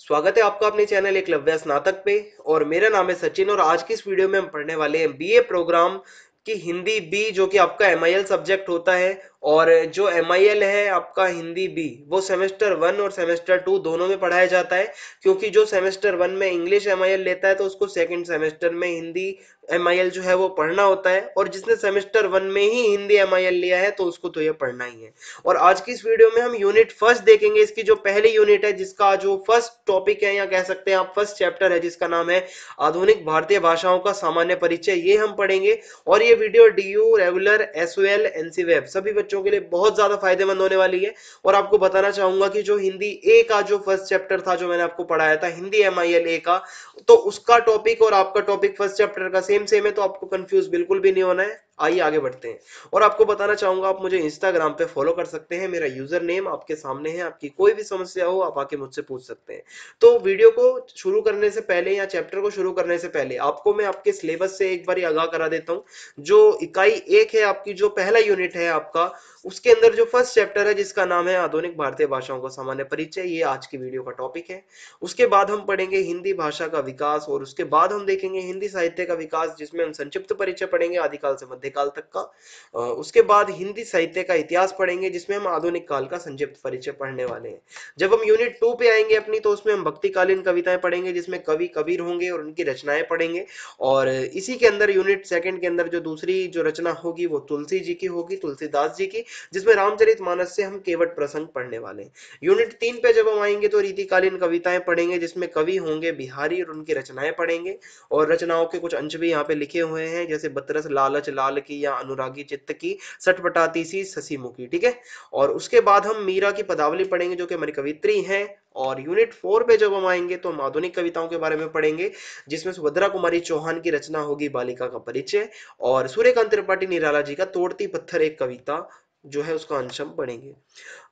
स्वागत है आपका अपने चैनल एकलव्य स्नातक पे। और मेरा नाम है सचिन और आज की इस वीडियो में हम पढ़ने वाले हैं बीए प्रोग्राम की हिंदी बी, जो कि आपका एमआईएल सब्जेक्ट होता है। और जो एमआईएल है आपका हिंदी बी, वो सेमेस्टर 1 और सेमेस्टर 2 दोनों में पढ़ाया जाता है। क्योंकि जो सेमेस्टर 1 में इंग्लिश एमआईएल लेता है तो उसको सेकंड सेमेस्टर में हिंदी एमआईएल जो है वो पढ़ना होता है, और जिसने सेमेस्टर 1 में ही हिंदी एमआईएल लिया है तो उसको तो ये पढ़ना ही है। और आज की इस वीडियो में हम यूनिट फर्स्ट देखेंगे। इसकी जो पहली यूनिट है, जिसका जो फर्स्ट टॉपिक है या कह सकते हैं आप फर्स्ट चैप्टर है, जिसका नाम है आधुनिक भारतीय भाषाओं का सामान्य परिचय, ये हम पढ़ेंगे। और ये video DU, regular, SOL, NCWEB सभी बच्चों के लिए बहुत ज्यादा फायदेमंद होने वाली है। और आपको बताना चाहूंगा कि जो हिंदी ए का जो फर्स्ट चैप्टर था, जो मैंने आपको पढ़ाया था हिंदी एमआईएल ए का, तो उसका टॉपिक और आपका टॉपिक फर्स्ट चैप्टर का सेम सेम है, तो आपको कंफ्यूज बिल्कुल भी नहीं होना है। आइए आगे बढ़ते हैं। और आपको बताना चाहूंगा, आप मुझे इंस्टाग्राम पे फॉलो कर सकते हैं। मेरा यूजर नेम आपके सामने है। आपकी कोई भी समस्या हो आप आके मुझसे पूछ सकते हैं। तो वीडियो को शुरू करने से पहले या चैप्टर को शुरू करने से पहले आपको मैं आपके सिलेबस से एक बार आगाह करा देता हूं। जो इकाई एक है आपकी, जो पहला यूनिट है आपका, उसके अंदर जो फर्स्ट चैप्टर है जिसका नाम है आधुनिक भारतीय भाषाओं का सामान्य परिचय, ये आज की वीडियो का टॉपिक है। उसके बाद हम पढ़ेंगे हिंदी भाषा का विकास, और उसके बाद हम देखेंगे हिंदी साहित्य का विकास, जिसमें हम संक्षिप्त परिचय पढ़ेंगे आदिकाल से मध्यकाल तक का। उसके बाद हिंदी साहित्य का इतिहास पढ़ेंगे, जिसमें हम आधुनिक काल का संक्षिप्त परिचय पढ़ने वाले हैं। जब हम यूनिट 2 पे आएंगे अपनी, तो उसमें हम भक्तिकालीन कविताएं पढ़ेंगे, जिसमें कवि कबीर होंगे और उनकी रचनाएं पढ़ेंगे। और इसी के अंदर यूनिट सेकंड के अंदर जो दूसरी जो रचना होगी वो तुलसी जी की होगी, तुलसीदास जी की, जिसमें रामचरितमानस से हम केवट प्रसंग पढ़ने वाले हैं। यूनिट 3 पे जब हम आएंगे तो रीतिकालीन कविताएं पढ़ेंगे, जिसमें कवि होंगे बिहारी और उनकी रचनाएं पढ़ेंगे। और रचनाओं के कुछ अंश भी यहाँ पे लिखे हुए हैं, जैसे बतरस लालच लाल की या अनुरागी चित्त की सटपटाती सी ससीमुखी, ठीक है। और उसके बाद हम मीरा की पदावली पढ़ेंगे, जो कि हमारी कवित्री हैं। और यूनिट 4 पे जब हम आएंगे तो हम आधुनिक कविताओं के बारे में पढ़ेंगे, जिसमें सुभद्रा कुमारी चौहान की रचना होगी बालिका का परिचय। और सूर्यकांत त्रिपाठी निराला जी का तोड़ती पत्थर एक कविता जो है उसका अंश हम पढ़ेंगे।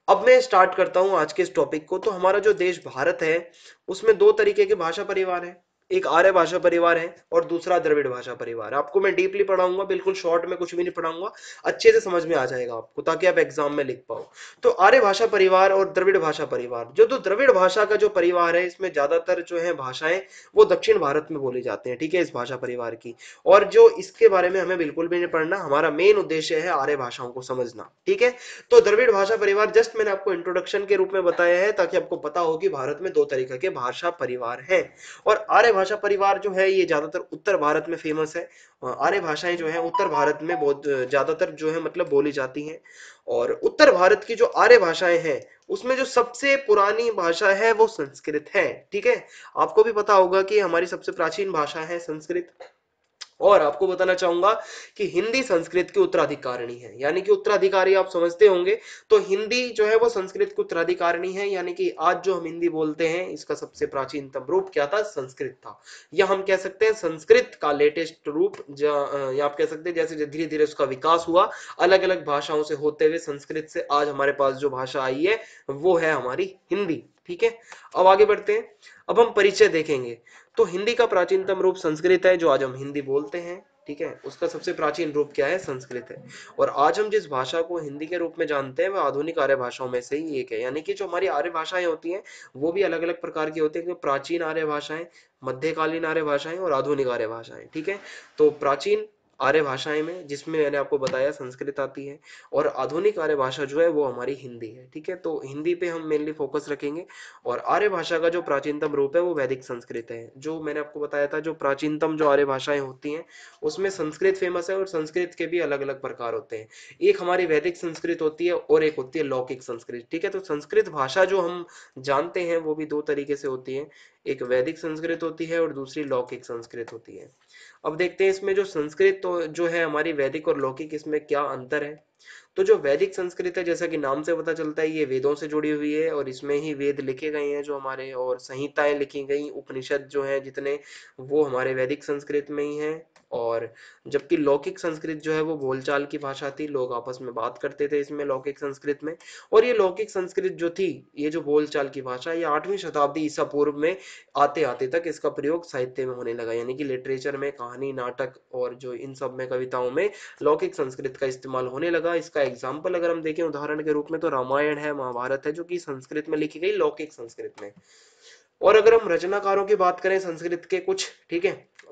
अब मैं स्टार्ट करता हूं आज के इस टॉपिक को। तो हमारा जो देश भारत है, उसमें दो तरीके के भाषा परिवार है। एक आर्य भाषा परिवार है और दूसरा द्रविड़ भाषा परिवार है। आपको मैं डीपली पढ़ाऊंगा, बिल्कुल शॉर्ट में कुछ भी नहीं पढ़ाऊंगा, अच्छे से समझ में आ जाएगा आपको, ताकि आप एग्जाम में लिख पाओ। तो आर्य भाषा परिवार और द्रविड़ भाषा परिवार, जो तो द्रविड़ भाषा का जो परिवार है, इसमें ज्यादातर जो है भाषाएं वो दक्षिण भारत में बोली जाती हैं, ठीक है, इस भाषा परिवार की। और जो इसके बारे में हमें बिल्कुल भी नहीं पढ़ना, हमारा मेन उद्देश्य है आर्य भाषाओं को समझना, ठीक है। तो द्रविड़ भाषा परिवार जस्ट मैंने आपको इंट्रोडक्शन के रूप में बताया है, ताकि आपको पता हो कि भारत में दो तरीके के भाषा परिवार हैं। और आर्य भाषा परिवार जो है ये ज्यादातर उत्तर भारत में फेमस है। आर्य भाषाएं जो है उत्तर भारत में बहुत ज्यादातर जो है मतलब बोली जाती हैं। और उत्तर भारत की जो आर्य भाषाएं हैं, उसमें जो सबसे पुरानी भाषा है वो संस्कृत है, ठीक है। आपको भी पता होगा कि हमारी सबसे प्राचीन भाषा है संस्कृत। और आपको बताना चाहूंगा कि हिंदी संस्कृत की उत्तराधिकारिणी है, यानी कि उत्तराधिकारी आप समझते होंगे। तो हिंदी जो है वो संस्कृत की उत्तराधिकारिणी है, यानी कि आज जो हम हिंदी बोलते हैं इसका सबसे प्राचीनतम रूप क्या था, संस्कृत था। या हम कह सकते हैं संस्कृत का लेटेस्ट रूप, या आप कह सकते हैं जैसे धीरे धीरे उसका विकास हुआ अलग अलग भाषाओं से होते हुए, संस्कृत से आज हमारे पास जो भाषा आई है वो है हमारी हिंदी, ठीक है। अब आगे बढ़ते हैं। अब हम परिचय देखेंगे। तो हिंदी का प्राचीनतम रूप संस्कृत है, जो आज हम हिंदी बोलते हैं, ठीक है। उसका सबसे प्राचीन रूप क्या है, संस्कृत है। और आज हम जिस भाषा को हिंदी के रूप में जानते हैं वह आधुनिक आर्य भाषाओं में से ही एक है। यानी कि जो हमारी आर्य भाषाएं होती हैं वो भी अलग अलग प्रकार की होती है, प्राचीन आर्य भाषाएं, मध्यकालीन आर्य भाषाएं और आधुनिक आर्य भाषाएं, ठीक है। तो प्राचीन आर्य भाषाएं में, जिसमें मैंने आपको बताया संस्कृत आती है, और आधुनिक आर्य भाषा जो है वो हमारी हिंदी है, ठीक है। तो हिंदी पे हम मेनली फोकस रखेंगे। और आर्य भाषा का जो प्राचीनतम रूप है वो वैदिक संस्कृत है। जो मैंने आपको बताया था, जो प्राचीनतम जो आर्य भाषाएं होती हैं उसमें संस्कृत फेमस है, और संस्कृत के भी अलग अलग प्रकार होते हैं। एक हमारी वैदिक संस्कृत होती है और एक होती है लौकिक संस्कृत, ठीक है। तो संस्कृत भाषा जो हम जानते हैं वो भी दो तरीके से होती है, एक वैदिक संस्कृत होती है और दूसरी लौकिक संस्कृत होती है। अब देखते हैं इसमें जो संस्कृत तो जो है हमारी वैदिक और लौकिक, इसमें क्या अंतर है। तो जो वैदिक संस्कृत है, जैसा कि नाम से पता चलता है, ये वेदों से जुड़ी हुई है, और इसमें ही वेद लिखे गए हैं जो हमारे, और संहिताएं लिखी गई, उपनिषद जो है जितने, वो हमारे वैदिक संस्कृत में ही हैं। और जबकि लौकिक संस्कृत जो है वो बोलचाल की भाषा थी, लोग आपस में बात करते थे इसमें लौकिक संस्कृत में। और ये लौकिक संस्कृत जो थी, ये जो बोलचाल की भाषा, ये 8वीं शताब्दी ईसा पूर्व में आते आते तक इसका प्रयोग साहित्य में होने लगा, यानी कि लिटरेचर में, कहानी, नाटक और जो इन सब में, कविताओं में लौकिक संस्कृत का इस्तेमाल होने लगा। इसका एग्जाम्पल अगर हम देखें उदाहरण के रूप में, तो रामायण है, महाभारत है, जो कि संस्कृत में लिखी गई लौकिक संस्कृत में। और अगर हम रचनाकारों की बात करें संस्कृत के कुछ, ठीक है,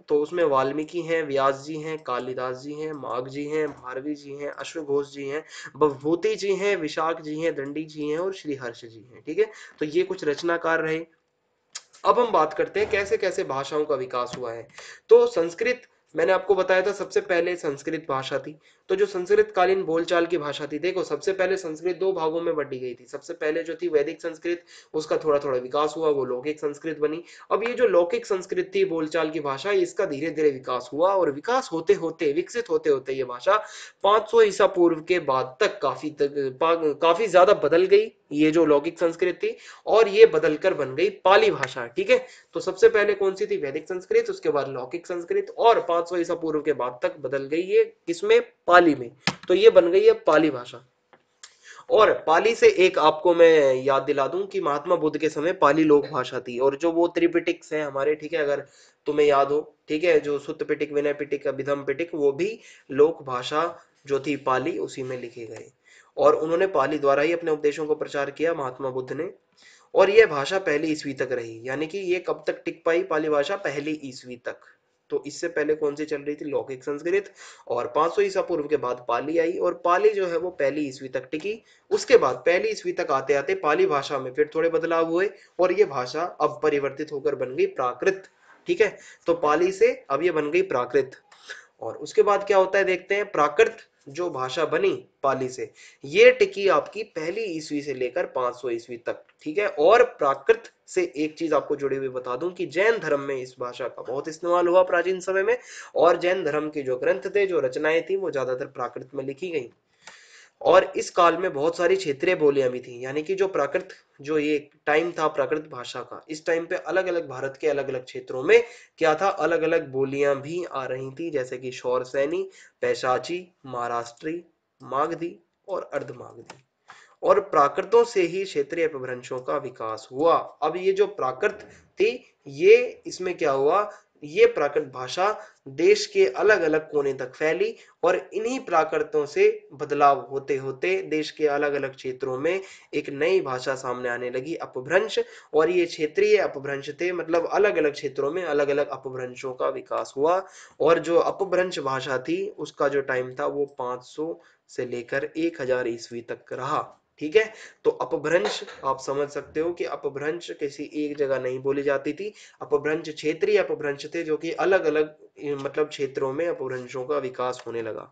तो उसमें वाल्मीकि हैं, व्यास जी हैं, कालिदास जी हैं, माघ जी हैं, भारवी जी हैं, अश्वघोष जी हैं, भवभूति जी हैं, विशाख जी हैं, दंडी जी हैं और श्रीहर्ष जी हैं, ठीक है। तो ये कुछ रचनाकार रहे। अब हम बात करते हैं कैसे कैसे भाषाओं का विकास हुआ है। तो संस्कृत, मैंने आपको बताया था सबसे पहले संस्कृत भाषा थी। तो जो संस्कृत कालीन बोलचाल की भाषा थी, देखो सबसे पहले संस्कृत दो भागों में बंटी गई थी। सबसे पहले जो थी वैदिक संस्कृत, उसका थोड़ा थोड़ा विकास हुआ, वो लौकिक संस्कृत बनी। अब ये जो लौकिक संस्कृत थी बोलचाल की भाषा, इसका धीरे धीरे विकास हुआ और विकास होते होते, विकसित होते होते ये भाषा 500 ईसा पूर्व के बाद तक काफी ज्यादा बदल गई, ये जो लौकिक संस्कृत थी, और ये बदलकर बन गई पाली भाषा, ठीक है। तो सबसे पहले कौन सी थी? वैदिक संस्कृत, उसके बाद लौकिक संस्कृत, और 500 ईसा पूर्व के बाद तक बदल गई ये किसमें? पाली में। तो ये बन गई है पाली भाषा। और पाली से एक आपको मैं याद दिला दूं कि महात्मा बुद्ध के समय पाली लोक भाषा थी, और जो वो त्रिपिटिक्स हैं हमारे, ठीक है, अगर तुम्हें याद हो, ठीक है, जो सुत्त पिटक, विनय पिटक, अभिधम पिटक, वो भी लोक भाषा जो थी पाली, उसी में लिखे गए। और उन्होंने पाली द्वारा ही अपने उपदेशों को प्रचार किया महात्मा बुद्ध ने। और यह भाषा पहली ईस्वी तक रही, यानी कि ये कब तक टिक पाई पाली भाषा? पहली ईस्वी तक। तो इससे पहले कौन सी चल रही थी? लौकिक संस्कृत। और 500 ईसा पूर्व के बाद पाली आई, और पाली जो है वो पहली ईस्वी तक टिकी। उसके बाद पहली ईस्वी तक आते आते पाली भाषा में फिर थोड़े बदलाव हुए, और ये भाषा अब परिवर्तित होकर बन गई प्राकृत, ठीक है। तो पाली से अब ये बन गई प्राकृत। और उसके बाद क्या होता है देखते हैं। प्राकृत जो भाषा बनी पाली से, ये टिकी आपकी पहली ईस्वी से लेकर 500 ईस्वी तक, ठीक है। और प्राकृत से एक चीज आपको जुड़ी हुई बता दूं कि जैन धर्म में इस भाषा का बहुत इस्तेमाल हुआ प्राचीन समय में, और जैन धर्म के जो ग्रंथ थे, जो रचनाएं थी, वो ज्यादातर प्राकृत में लिखी गई। और इस काल में बहुत सारी क्षेत्रीय बोलियां भी थी, यानी कि जो प्राकृत, जो ये टाइम था प्राकृत भाषा का, इस टाइम पे अलग अलग भारत के अलग अलग क्षेत्रों में क्या था? अलग अलग बोलियां भी आ रही थी, जैसे कि शौरसैनी, पैशाची, महाराष्ट्री, मागधी और अर्धमागधी। और प्राकृतों से ही क्षेत्रीय अपभ्रंशों का विकास हुआ। अब ये जो प्राकृत थी, ये इसमें क्या हुआ? ये प्राकृत भाषा देश के अलग अलग कोने तक फैली, और इन्हीं प्राकृतों से बदलाव होते होते देश के अलग अलग क्षेत्रों में एक नई भाषा सामने आने लगी, अपभ्रंश। और ये क्षेत्रीय अपभ्रंश थे, मतलब अलग अलग क्षेत्रों में अलग अलग अपभ्रंशों का विकास हुआ। और जो अपभ्रंश भाषा थी, उसका जो टाइम था वो 500 से लेकर 1000 ईस्वी तक रहा, ठीक है। तो अपभ्रंश आप समझ सकते हो कि अपभ्रंश किसी एक जगह नहीं बोली जाती थी। अपभ्रंश क्षेत्रीय अपभ्रंश थे, जो कि अलग अलग मतलब क्षेत्रों में अपभ्रंशों का विकास होने लगा।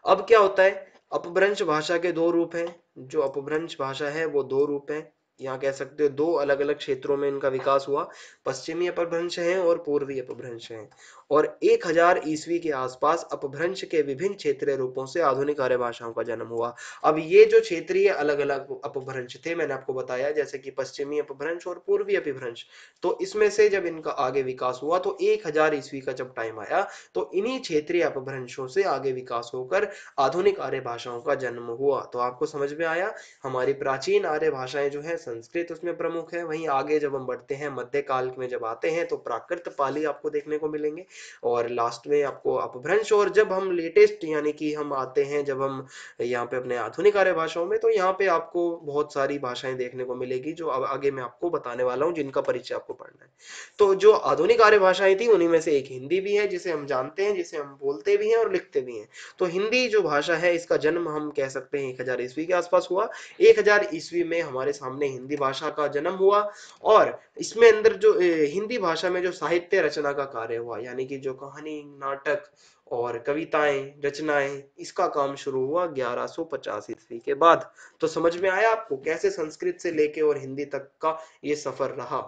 अब क्या होता है? अपभ्रंश भाषा के दो रूप हैं। जो अपभ्रंश भाषा है वो दो रूप हैं, यहाँ कह सकते हो दो अलग अलग क्षेत्रों में इनका विकास हुआ। पश्चिमी अपभ्रंश है और पूर्वी अपभ्रंश है। और 1000 ईस्वी के आसपास अपभ्रंश के विभिन्न क्षेत्रीय रूपों से आधुनिक आर्य भाषाओं का जन्म हुआ। अब ये जो क्षेत्रीय अलग अलग अपभ्रंश थे, मैंने आपको बताया, जैसे कि पश्चिमी अपभ्रंश और पूर्वी अपभ्रंश, तो इसमें से जब इनका आगे विकास हुआ तो 1000 ईस्वी का जब टाइम आया, तो इन्हीं क्षेत्रीय अपभ्रंशों से आगे विकास होकर आधुनिक आर्य भाषाओं का जन्म हुआ। तो आपको समझ में आया, हमारी प्राचीन आर्य भाषाएं जो है, संस्कृत उसमें प्रमुख है। वहीं आगे जब हम बढ़ते हैं, मध्य काल में जब आते हैं, तो प्राकृत, पाली आपको देखने को मिलेंगे, और लास्ट में आपको अपभ्रंश। और जब हम लेटेस्ट, यानी कि हम आते हैं जब हम यहाँ पे अपने आधुनिक आर्य भाषाओं में, तो यहाँ पे आपको बहुत सारी भाषाएं देखने को मिलेगी, जो अब आगे मैं आपको बताने वाला हूँ, जिनका परिचय आपको पढ़ना है। तो जो आधुनिक आर्य भाषाएं थी, उन्हीं में से एक हिंदी भी है, जिसे हम जानते हैं, जिसे हम बोलते भी हैं और लिखते भी हैं। तो हिंदी जो भाषा है, इसका जन्म हम कह सकते हैं 1000 ईस्वी के आसपास हुआ। 1000 ईस्वी में हमारे सामने हिंदी भाषा का जन्म हुआ। और इसमें अंदर जो हिंदी भाषा में जो साहित्य रचना का कार्य हुआ, यानी कि जो कहानी, नाटक और कविताएं, रचनाएं, इसका काम शुरू हुआ 1150 ईस्वी के बाद। तो समझ में आया आपको कैसे संस्कृत से लेके और हिंदी तक का ये सफर रहा।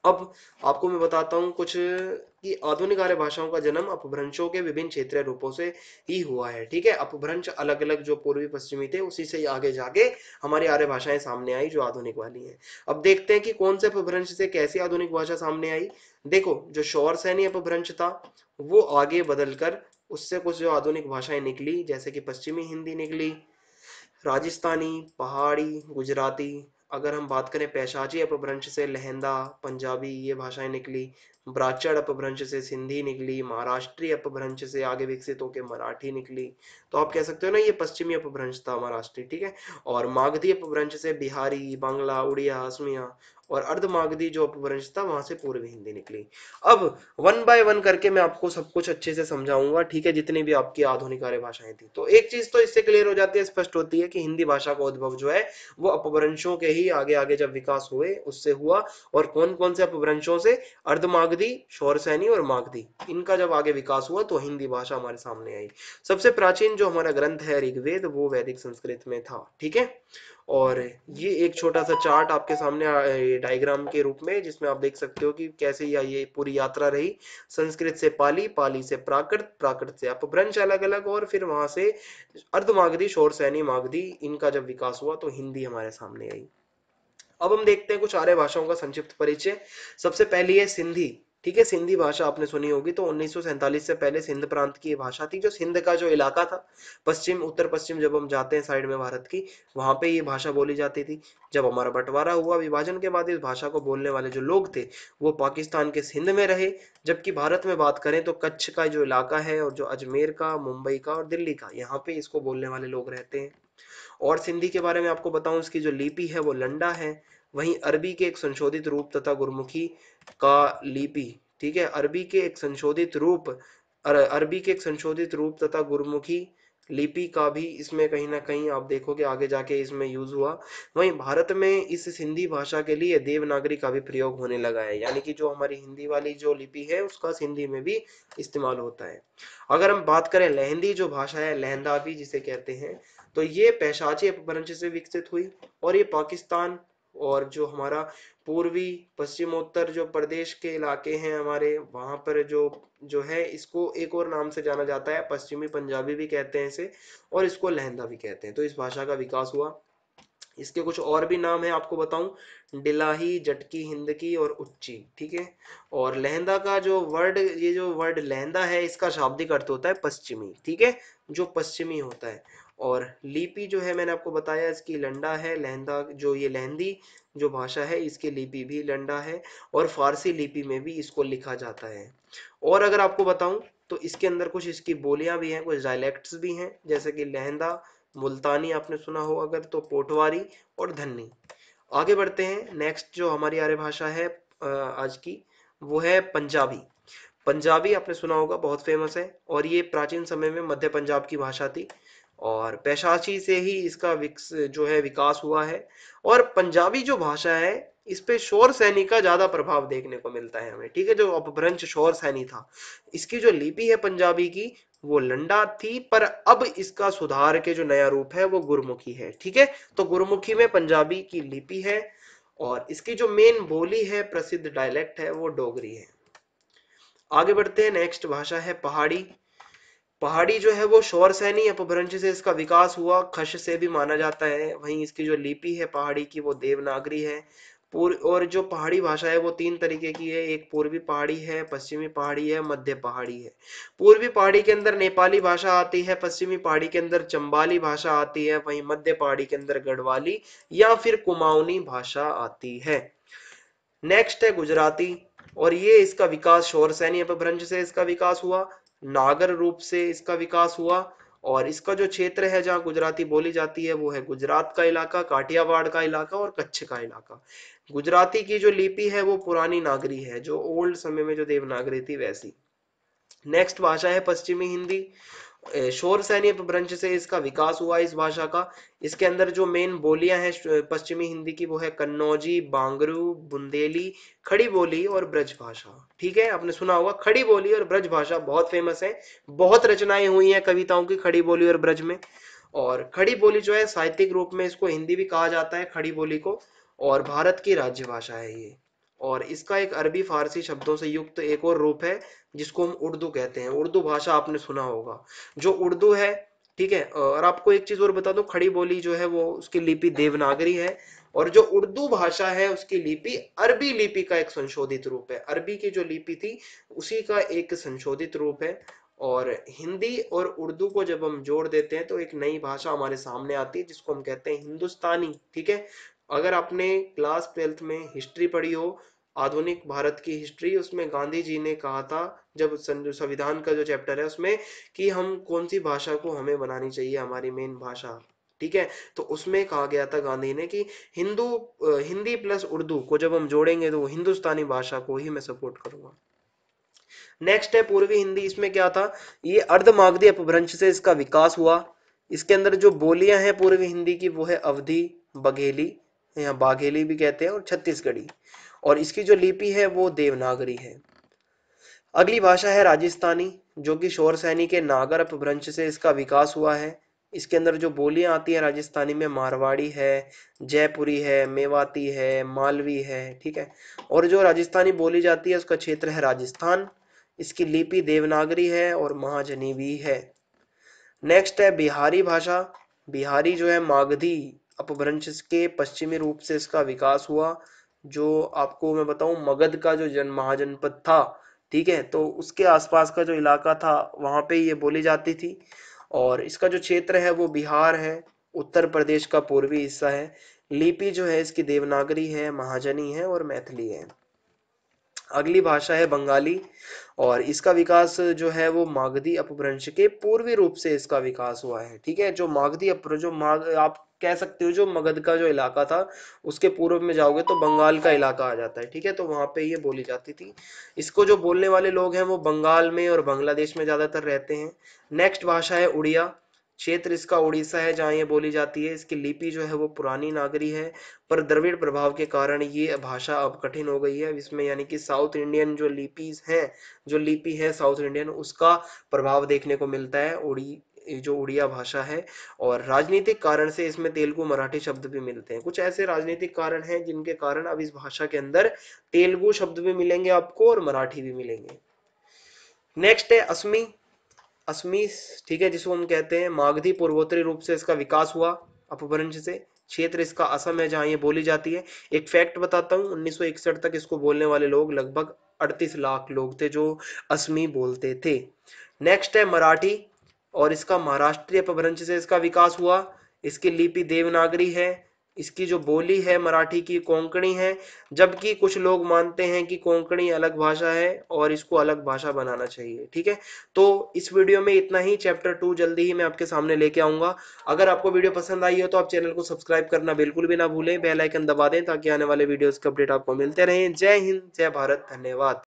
अब आपको मैं बताता हूँ कुछ कि आधुनिक आर्य भाषाओं का जन्म अपभ्रंशों के विभिन्न क्षेत्रीय रूपों से ही हुआ है, ठीक है। अपभ्रंश अलग अलग जो पूर्वी पश्चिमी थे, उसी से आगे जाके हमारी आर्य भाषाएं सामने आई, जो आधुनिक वाली हैं। अब देखते हैं कि कौन से अपभ्रंश से कैसी आधुनिक भाषा सामने आई। देखो, जो शौर सैनी अपभ्रंश था, वो आगे बदलकर उससे कुछ जो आधुनिक भाषाएं निकली, जैसे कि पश्चिमी हिंदी निकली, राजस्थानी, पहाड़ी, गुजराती। अगर हम बात करें पैशाची अपभ्रंश से लहंदा, पंजाबी, ये भाषाएं निकली। ब्राह्मण अपभ्रंश से सिंधी निकली, महाराष्ट्री अपभ्रंश से आगे विकसित होकर मराठी निकली। तो आप कह सकते हो ना ये पश्चिमी अपभ्रंश था महाराष्ट्री, ठीक है। और मागधी अपभ्रंश से बिहारी, बांग्ला, उड़िया, असमिया, और अर्धमागधी जो अपभ्रंश था वहां से पूर्वी हिंदी निकली। अब वन बाय वन करके मैं आपको सब कुछ अच्छे से समझाऊंगा, ठीक है, जितनी भी आपकी आधुनिक आर्य भाषाएं थी। तो एक चीज तो इससे क्लियर हो जाती है, स्पष्ट होती है कि हिंदी भाषा का उद्भव जो है वो अपभ्रंशों के ही आगे आगे जब विकास हुए उससे हुआ। और कौन कौन से अपभ्रंशों से? अर्धमागधी, शौरसैनी और मागधी, इनका जब आगे विकास हुआ तो हिंदी भाषा हमारे सामने आई। सबसे प्राचीन जो हमारा ग्रंथ है ऋग्वेद, वो वैदिक संस्कृत में था, ठीक है। और ये एक छोटा सा चार्ट आपके सामने डायग्राम के रूप में, जिसमें आप देख सकते हो कि कैसे ये पूरी यात्रा रही। संस्कृत से पाली, पाली से प्राकृत, प्राकृत से अपभ्रंश अलग अलग, और फिर वहां से अर्धमागधी, शौरसैनी, मागधी, इनका जब विकास हुआ तो हिंदी हमारे सामने आई। अब हम देखते हैं कुछ आर्य भाषाओं का संक्षिप्त परिचय। सबसे पहली है सिंधी, ठीक है। सिंधी भाषा आपने सुनी होगी। तो 1947 से पहले सिंध प्रांत की भाषा थी, जो सिंध का जो इलाका था, पश्चिम उत्तर पश्चिम जब हम जाते हैं साइड में भारत की, वहां पे ये भाषा बोली जाती थी। जब हमारा बंटवारा हुआ विभाजन के बाद, इस भाषा को बोलने वाले जो लोग थे वो पाकिस्तान के सिंध में रहे। जबकि भारत में बात करें तो कच्छ का जो इलाका है, और जो अजमेर का, मुंबई का और दिल्ली का, यहाँ पे इसको बोलने वाले लोग रहते हैं। और सिंधी के बारे में आपको बताऊं, इसकी जो लिपि है वो लंडा है। वहीं अरबी के एक संशोधित रूप तथा गुरमुखी का लिपि, ठीक है, अरबी के एक संशोधित रूप, अरबी के एक संशोधित रूप तथा गुरमुखी लिपि का भी इसमें कहीं ना कहीं आप देखोगे आगे जाके इसमें यूज हुआ। वहीं भारत में इस सिंधी भाषा के लिए देवनागरी का भी प्रयोग होने लगा है, यानी कि जो हमारी हिंदी वाली जो लिपि है उसका सिंधी में भी इस्तेमाल होता है। अगर हम बात करें लहंदी जो भाषा है, लहंदा भी जिसे कहते हैं, तो ये पैशाची अपभ्रंश से विकसित हुई। और ये पाकिस्तान और जो हमारा पूर्वी पश्चिमोत्तर जो प्रदेश के इलाके हैं हमारे, वहां पर जो जो है, इसको एक और नाम से जाना जाता है, पश्चिमी पंजाबी भी कहते हैं इसे, और इसको लहंदा भी कहते हैं। तो इस भाषा का विकास हुआ। इसके कुछ और भी नाम है आपको बताऊं, डिलाही, जटकी, हिंदकी और उच्ची, ठीक है। और लहंदा का जो वर्ड, ये जो वर्ड लहंदा है, इसका शाब्दिक अर्थ होता है पश्चिमी, ठीक है, जो पश्चिमी होता है। और लिपि जो है मैंने आपको बताया इसकी लंडा है। लहंदा जो ये लहंदी जो भाषा है इसकी लिपि भी लंडा है, और फारसी लिपि में भी इसको लिखा जाता है। और अगर आपको बताऊं तो इसके अंदर कुछ इसकी बोलियां भी हैं, कुछ डायलेक्ट्स भी हैं, जैसे कि लहंदा, मुल्तानी आपने सुना हो अगर, तो पोटवारी और धन्नी। आगे बढ़ते हैं। नेक्स्ट जो हमारी आर्य भाषा है आज की, वो है पंजाबी। पंजाबी आपने सुना होगा, बहुत फेमस है, और ये प्राचीन समय में मध्य पंजाब की भाषा थी। और पैशाची से ही इसका जो है विकास हुआ है। और पंजाबी जो भाषा है, इस पे शौर सैनी का ज्यादा प्रभाव देखने को मिलता है हमें, ठीक है, जो अपभ्रंश शौर सैनी था। इसकी जो लिपि है पंजाबी की, वो लंडा थी, पर अब इसका सुधार के जो नया रूप है वो गुरमुखी है, ठीक है। तो गुरमुखी में पंजाबी की लिपि है। और इसकी जो मेन बोली है, प्रसिद्ध डायलेक्ट है, वो डोगरी है। आगे बढ़ते हैं। नेक्स्ट भाषा है पहाड़ी। पहाड़ी जो है वो शौरसैनी अपभ्रंश से इसका विकास हुआ, खश से भी माना जाता है। वहीं इसकी जो लिपि है पहाड़ी की, वो देवनागरी है। पूर्व और जो पहाड़ी भाषा है वो तीन तरीके की है, एक पूर्वी पहाड़ी है, पश्चिमी पहाड़ी है, मध्य पहाड़ी है। पूर्वी पहाड़ी के अंदर नेपाली भाषा आती है, पश्चिमी पहाड़ी के अंदर चंबाली भाषा आती है, वहीं मध्य पहाड़ी के अंदर गढ़वाली या फिर कुमाऊनी भाषा आती है। नेक्स्ट है गुजराती। और ये इसका विकास शौरसैनी अपभ्रंश से इसका विकास हुआ, नागर रूप से इसका विकास हुआ। और इसका जो क्षेत्र है जहाँ गुजराती बोली जाती है वो है गुजरात का इलाका, काठियावाड़ का इलाका और कच्छ का इलाका। गुजराती की जो लिपि है वो पुरानी नागरी है, जो ओल्ड समय में जो देवनागरी थी वैसी। नेक्स्ट भाषा है पश्चिमी हिंदी। शोर सैनी अपभ्रंश से इसका विकास हुआ इस भाषा का। इसके अंदर जो मेन बोलियां हैं पश्चिमी हिंदी की, वो है कन्नौजी, बांगरू, बुंदेली, खड़ी बोली और ब्रज भाषा, ठीक है। आपने सुना होगा खड़ी बोली और ब्रज भाषा बहुत फेमस है, बहुत रचनाएं हुई हैं कविताओं की खड़ी बोली और ब्रज में। और खड़ी बोली जो है साहित्यिक रूप में इसको हिंदी भी कहा जाता है खड़ी बोली को, और भारत की राज्य भाषा है ये। और इसका एक अरबी फारसी शब्दों से युक्त एक और रूप है, जिसको हम उर्दू कहते हैं। उर्दू भाषा आपने सुना होगा, जो उर्दू है, ठीक है। और आपको एक चीज और बता दो, खड़ी बोली जो है वो उसकी लिपि देवनागरी है, और जो उर्दू भाषा है उसकी लिपि अरबी लिपि का एक संशोधित रूप है। अरबी की जो लिपि थी उसी का एक संशोधित रूप है। और हिंदी और उर्दू को जब हम जोड़ देते हैं तो एक नई भाषा हमारे सामने आती है, जिसको हम कहते हैं हिंदुस्तानी, ठीक है। अगर आपने क्लास 12th में हिस्ट्री पढ़ी हो, आधुनिक भारत की हिस्ट्री, उसमें गांधी जी ने कहा था, जब संविधान का जो चैप्टर है उसमें, कि हम कौन सी भाषा को हमें बनानी चाहिए हमारी मेन भाषा। ठीक है, तो उसमें कहा गया था गांधी ने कि हिंदी प्लस उर्दू को जब हम जोड़ेंगे तो हिंदुस्तानी भाषा को ही मैं सपोर्ट करूंगा। नेक्स्ट है पूर्वी हिंदी। इसमें क्या था, ये अर्धमागधी अपभ्रंश से इसका विकास हुआ। इसके अंदर जो बोलियां हैं पूर्वी हिंदी की वो है अवधी, बघेली, या बाघेली भी कहते हैं, और छत्तीसगढ़ी। और इसकी जो लिपि है वो देवनागरी है। अगली भाषा है राजस्थानी, जो कि शोर सैनी के नागर अपभ्रंश से इसका विकास हुआ है। इसके अंदर जो बोलियां आती है राजस्थानी में, मारवाड़ी है, जयपुरी है, मेवाती है, मालवी है। ठीक है, और जो राजस्थानी बोली जाती है उसका क्षेत्र है राजस्थान। इसकी लिपि देवनागरी है और महाजनी भी है। नेक्स्ट है बिहारी भाषा। बिहारी जो है मागधी अपभ्रंश के पश्चिमी रूप से इसका विकास हुआ। जो आपको मैं बताऊं, मगध का जो महाजनपद था, ठीक है, तो उसके आसपास का जो इलाका था वहां पे ये बोली जाती थी। और इसका जो क्षेत्र है वो बिहार है, उत्तर प्रदेश का पूर्वी हिस्सा है। लिपि जो है इसकी देवनागरी है, महाजनी है और मैथिली है। अगली भाषा है बंगाली, और इसका विकास जो है वो मागधी अपभ्रंश के पूर्वी रूप से इसका विकास हुआ है। ठीक है, जो मागधी आप कह सकते हो जो मगध का जो इलाका था उसके पूर्व में जाओगे तो बंगाल का इलाका आ जाता है। ठीक है, तो वहां पे ये बोली जाती थी। इसको जो बोलने वाले लोग हैं वो बंगाल में और बांग्लादेश में ज्यादातर रहते हैं। नेक्स्ट भाषा है उड़िया। क्षेत्र इसका उड़ीसा है जहाँ ये बोली जाती है। इसकी लिपि जो है वो पुरानी नागरी है, पर द्रविड़ प्रभाव के कारण ये भाषा अब कठिन हो गई है। इसमें यानी कि साउथ इंडियन जो लिपीज हैं, जो लिपि है साउथ इंडियन, उसका प्रभाव देखने को मिलता है जो उड़िया भाषा है। और राजनीतिक कारण से इसमें तेलुगु मराठी शब्द भी मिलते हैं। कुछ ऐसे राजनीतिक कारण हैं जिनके कारण अब इस भाषा के अंदर तेलुगु शब्द भी मिलेंगे आपको और मराठी भी मिलेंगे। नेक्स्ट है असमी। असमी, ठीक है, जिसको हम कहते हैं मागधी पूर्वोत्तरी रूप से इसका विकास हुआ अपभ्रंश से। क्षेत्र इसका असम है जहां ये बोली जाती है। एक फैक्ट बताता हूँ, 1961 तक इसको बोलने वाले लोग लगभग 38 लाख लोग थे जो असमी बोलते थे। नेक्स्ट है मराठी, और इसका महाराष्ट्रीय अपभ्रंश से इसका विकास हुआ। इसकी लिपि देवनागरी है। इसकी जो बोली है मराठी की कोंकणी है, जबकि कुछ लोग मानते हैं कि कोंकणी अलग भाषा है और इसको अलग भाषा बनाना चाहिए। ठीक है, तो इस वीडियो में इतना ही। चैप्टर 2 जल्दी ही मैं आपके सामने लेके आऊंगा। अगर आपको वीडियो पसंद आई हो तो आप चैनल को सब्सक्राइब करना बिल्कुल भी ना भूलें, बेल आइकन दबा दें ताकि आने वाले वीडियोस के अपडेट आपको मिलते रहें। जय हिंद, जय भारत, धन्यवाद।